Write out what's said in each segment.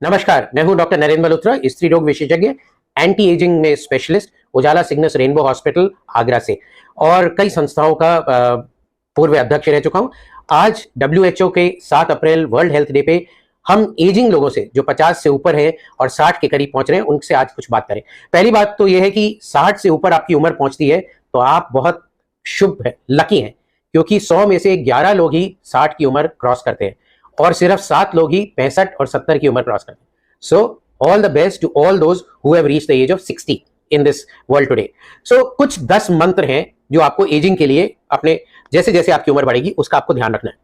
नमस्कार, मैं हूं डॉक्टर नरेंद्र मल्होत्रा, स्त्री रोग विशेषज्ञ, एंटी एजिंग में स्पेशलिस्ट, उजाला सिग्नस रेनबो हॉस्पिटल आगरा से और कई संस्थाओं का पूर्व अध्यक्ष रह चुका हूं। आज WHO के 7 अप्रैल वर्ल्ड हेल्थ डे पे हम एजिंग लोगों से जो 50 से ऊपर है और 60 के करीब पहुंच रहे हैं उनसे आज कुछ बात करें। पहली बात तो यह है कि 60 से ऊपर आपकी उम्र पहुंचती है तो आप बहुत शुभ है, लकी हैं, क्योंकि 100 में से 11 लोग ही 60 की उम्र क्रॉस करते हैं और सिर्फ 7 लोग ही 65 और 70 की उम्र क्रॉस करते हैं। So all the best to all those who have reached the age of 60 in this world today. So कुछ 10 मंत्र हैं जो आपको एजिंग के लिए अपने जैसे जैसे आपकी उम्र बढ़ेगी उसका आपको ध्यान रखना है।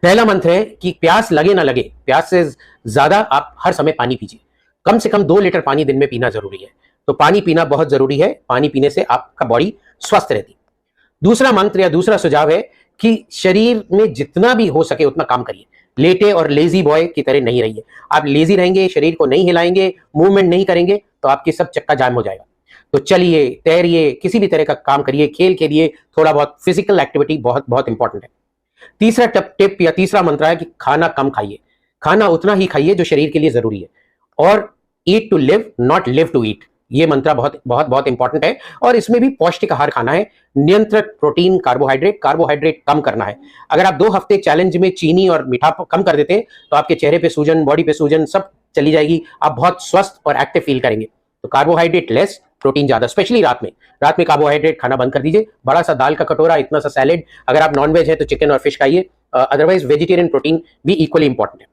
पहला मंत्र है कि प्यास लगे ना लगे, प्यास से ज्यादा आप हर समय पानी पीजिए। कम से कम 2 लीटर पानी दिन में पीना जरूरी है। तो पानी पीना बहुत जरूरी है। पानी पीने से आपका बॉडी स्वस्थ रहती है। दूसरा मंत्र या दूसरा सुझाव है कि शरीर में जितना भी हो सके उतना काम करिए। लेटे और लेजी बॉय की तरह नहीं रहिए। आप लेजी रहेंगे, शरीर को नहीं हिलाएंगे, मूवमेंट नहीं करेंगे तो आपकी सब चक्का जाम हो जाएगा। तो चलिए, तैरिए, किसी भी तरह का काम करिए, खेल खेलिए, थोड़ा बहुत फिजिकल एक्टिविटी बहुत बहुत इंपॉर्टेंट है। तीसरा टिप या तीसरा मंत्र है कि खाना कम खाइए। खाना उतना ही खाइए जो शरीर के लिए जरूरी है और eat to live, not live to eat. ये मंत्र बहुत बहुत बहुत इंपॉर्टेंट है और इसमें भी पौष्टिक आहार खाना है। नियंत्रित प्रोटीन, कार्बोहाइड्रेट कम करना है। अगर आप 2 हफ्ते चैलेंज में चीनी और मीठा कम कर देते हैं तो आपके चेहरे पे सूजन, बॉडी पे सूजन सब चली जाएगी। आप बहुत स्वस्थ और एक्टिव फील करेंगे। तो कार्बोहाइड्रेट लेस, प्रोटीन ज्यादा, स्पेशली रात में कार्बोहाइड्रेट खाना बंद कर दीजिए। बड़ा सा दाल का कटोरा, इतना सा सैलेड। अगर आप नॉनवेज है तो चिकन और फिश खाइए। अदरवाइज वेजिटेरियन प्रोटीन भी इक्वली इंपॉर्टेंट है।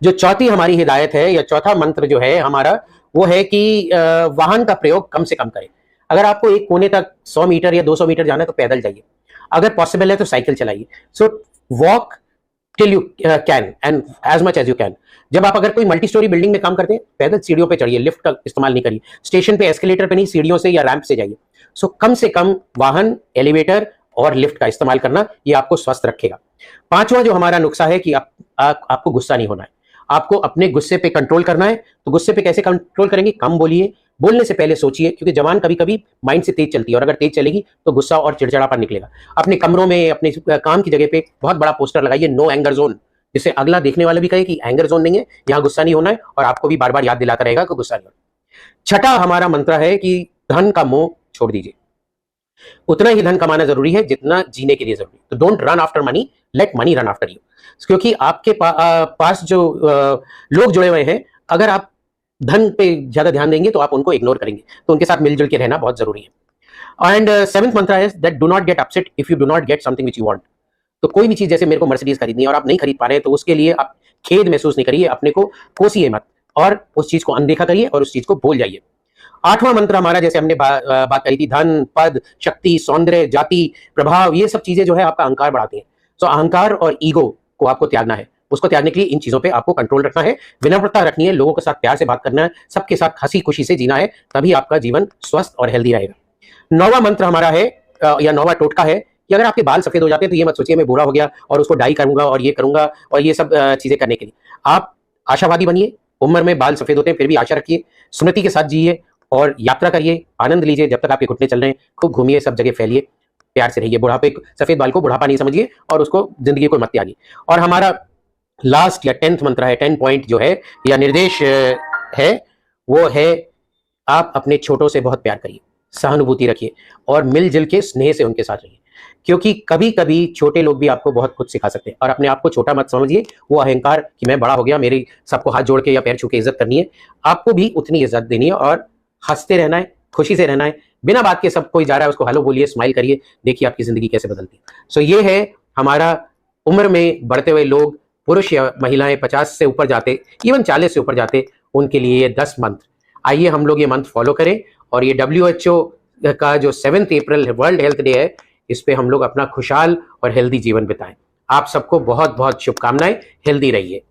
जो चौथी हमारी हिदायत है या चौथा मंत्र जो है हमारा, वो है कि वाहन का प्रयोग कम से कम करें। अगर आपको एक कोने तक 100 मीटर या 200 मीटर जाना है तो पैदल जाइए। अगर पॉसिबल है तो साइकिल चलाइए। So walk till you can and as much as you can. जब आप अगर कोई मल्टी स्टोरी बिल्डिंग में काम करते हैं, पैदल सीढ़ियों पे चढ़िए, लिफ्ट का इस्तेमाल नहीं करिए। स्टेशन पे एस्केलेटर पे नहीं, सीढ़ियों से या रैंप से जाइए। सो कम से कम वाहन, एलिवेटर और लिफ्ट का इस्तेमाल करना, ये आपको स्वस्थ रखेगा। पांचवा जो हमारा नुस्खा है कि आपको गुस्सा नहीं होना है। आपको अपने गुस्से पे कंट्रोल करना है। तो गुस्से पे कैसे कंट्रोल करेंगे? कम बोलिए, बोलने से पहले सोचिए, क्योंकि जबान कभी कभी माइंड से तेज चलती है और अगर तेज चलेगी तो गुस्सा और चिड़चिड़ापन निकलेगा। अपने कमरों में, अपने काम की जगह पे बहुत बड़ा पोस्टर लगाइए, नो एंगर जोन, जिससे अगला देखने वाला भी कहे कि एंगर जोन नहीं है, यहाँ गुस्सा नहीं होना है, और आपको भी बार बार याद दिलाता रहेगा कि गुस्सा नहीं होना। छठा हमारा मंत्र है कि धन का मोह छोड़ दीजिए। उतना ही धन कमाना जरूरी है जितना जीने के लिए जरूरी है। तो don't run after money, late money run after you. क्योंकि आपके पास जो लोग जुड़े हुए हैं, अगर आप धन पे ज्यादा ध्यान देंगे तो आप उनको इग्नोर करेंगे। तो उनके साथ मिलजुल के रहना बहुत जरूरी है। एंड 7th मंत्र है that do not get upset if you do not get something which you want. तो कोई भी चीज, जैसे मेरे को मर्सिडीज खरीदनी है और आप नहीं खरीद पा रहे हैं, तो उसके लिए आप खेद महसूस नहीं करिए, अपने को कोसिए मत और उस चीज को अनदेखा करिए और उस चीज को भूल जाइए। 8वां मंत्र हमारा, जैसे हमने बात करी थी, धन, पद, शक्ति, सौंदर्य, जाति, प्रभाव, ये सब चीजें जो है आपका अहंकार बढ़ाती हैं। तो अहंकार और ईगो को आपको त्यागना है। उसको त्यागने के लिए इन चीजों पे आपको कंट्रोल रखना है, विनम्रता रखनी है, लोगों के साथ प्यार से बात करना है, सबके साथ हंसी खुशी से जीना है, तभी आपका जीवन स्वस्थ और हेल्दी रहेगा। 9वां मंत्र हमारा है या 9वां टोटका है कि अगर आपके बाल सफेद हो जाते हैं तो ये मत सोचिए मैं बूढ़ा हो गया और उसको डाई करूंगा और ये करूंगा और ये सब चीजें करने के लिए। आप आशावादी बनिए। उम्र में बाल सफेद होते हैं फिर भी आशा रखिए, स्मृति के साथ जिए और यात्रा करिए, आनंद लीजिए। जब तक आपके घुटने चल रहे हैं खूब घूमिए, सब जगह फैलिए, प्यार से रहिए। बुढ़ापे, सफेद बाल को बुढ़ापा नहीं समझिए और उसको जिंदगी को मत त्यागिए। और हमारा लास्ट या 10th मंत्र है, 10 पॉइंट जो है या निर्देश है, वो है आप अपने छोटों से बहुत प्यार करिए, सहानुभूति रखिए और मिलजुल के स्नेह से उनके साथ रहिए। क्योंकि कभी कभी छोटे लोग भी आपको बहुत कुछ सिखा सकते हैं। और अपने आप को छोटा मत समझिए। वो अहंकार कि मैं बड़ा हो गया, मेरी सबको हाथ जोड़ के या पैर छू के इज्जत करनी है, आपको भी उतनी इज्जत देनी है और हंसते रहना है, खुशी से रहना है। बिना बात के सब कोई जा रहा है उसको हेलो बोलिए, स्माइल करिए, देखिए आपकी जिंदगी कैसे बदलती है। सो ये है हमारा उम्र में बढ़ते हुए लोग, पुरुष या महिलाएं 50 से ऊपर जाते, इवन 40 से ऊपर जाते, उनके लिए ये 10 मंत्र। आइए हम लोग ये मंत्र फॉलो करें और ये WHO का जो 7 अप्रैल वर्ल्ड हेल्थ डे है, इस पे हम लोग अपना खुशहाल और हेल्दी जीवन बिताएं। आप सबको बहुत बहुत शुभकामनाएं। हेल्दी रहिए।